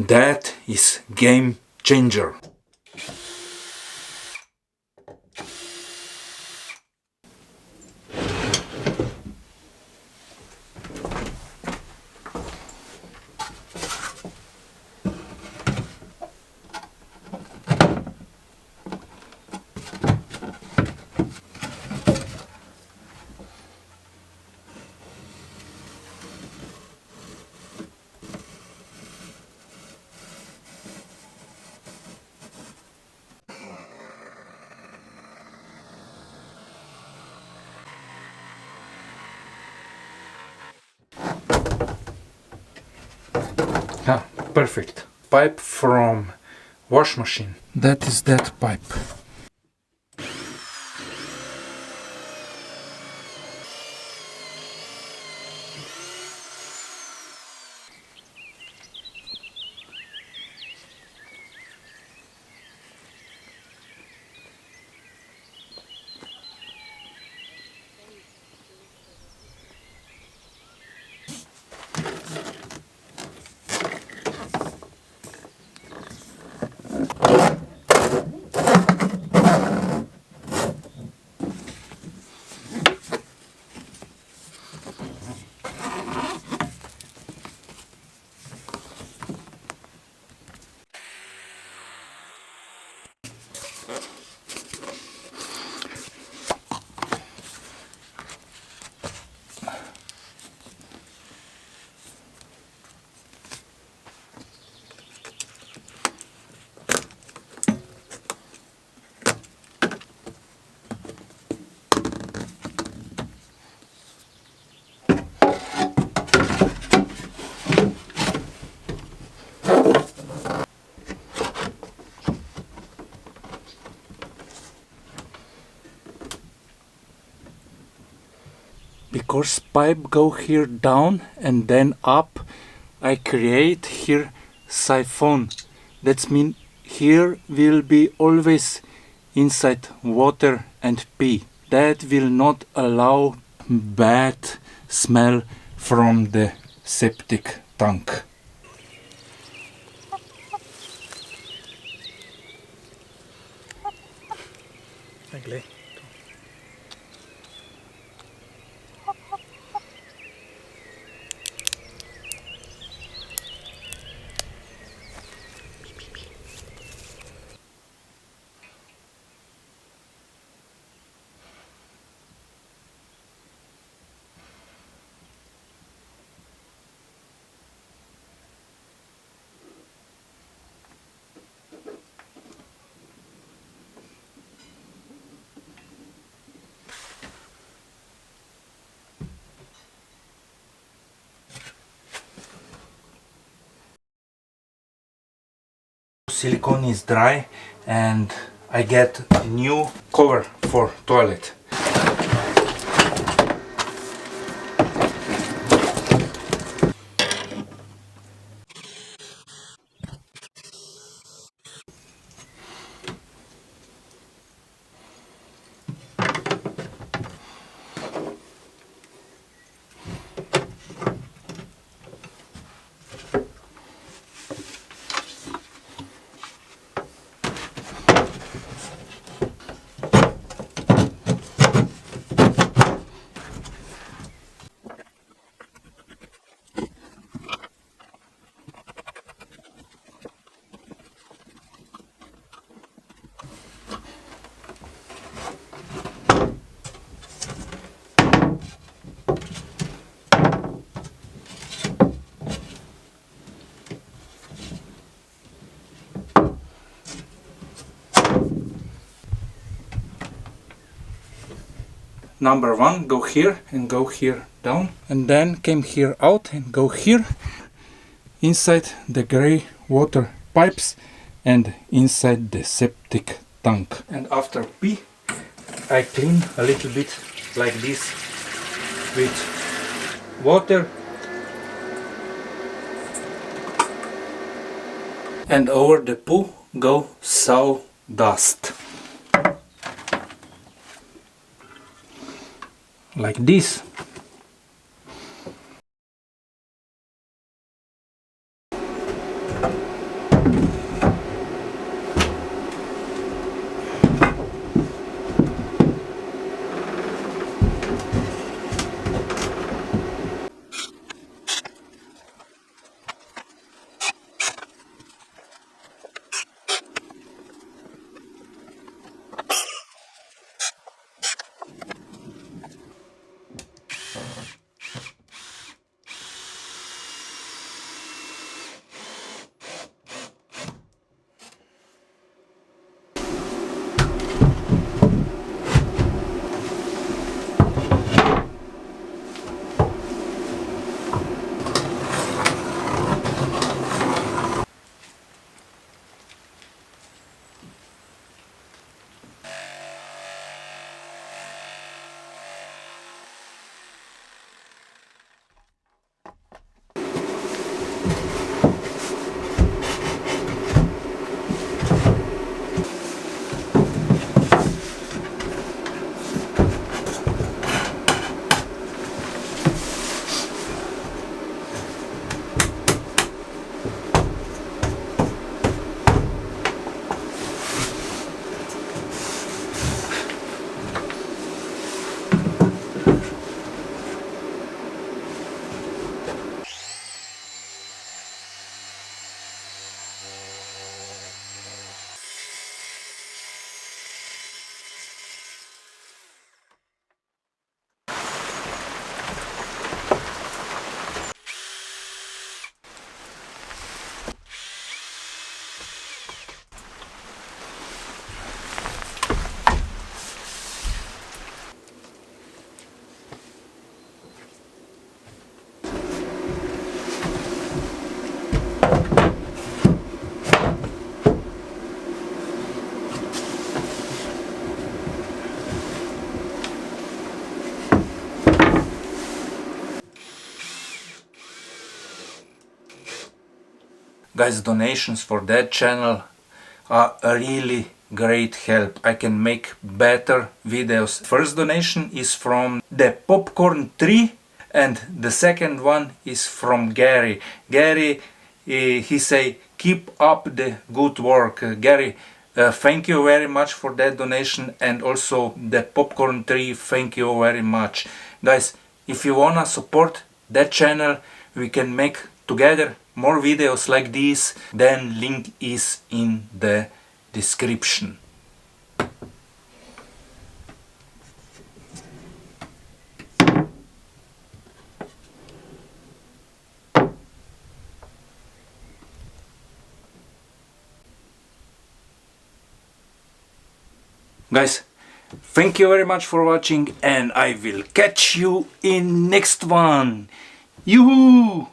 That is game changer. Ah, perfect. Pipe from wash machine. That is that pipe. Because pipe go here down and then up, I create here siphon. That means here will be always inside water and pee. That will not allow bad smell from the septic tank. Ugly. Silicone is dry and I get a new cover for toilet. Number one, go here and go here down, and then came here out and go here inside the gray water pipes and inside the septic tank. And after pee I clean a little bit like this with water, and over the poo go sawdust like this. Guys, donations for that channel are a really great help. I can make better videos. First donation is from the popcorn tree, and the second one is from Gary. Gary, he say, keep up the good work. Gary, thank you very much for that donation, and also the popcorn tree, thank you very much. Guys, if you wanna support that channel, we can make together more videos like this, then link is in the description. Guys, thank you very much for watching, and I will catch you in next one. Yoo-hoo!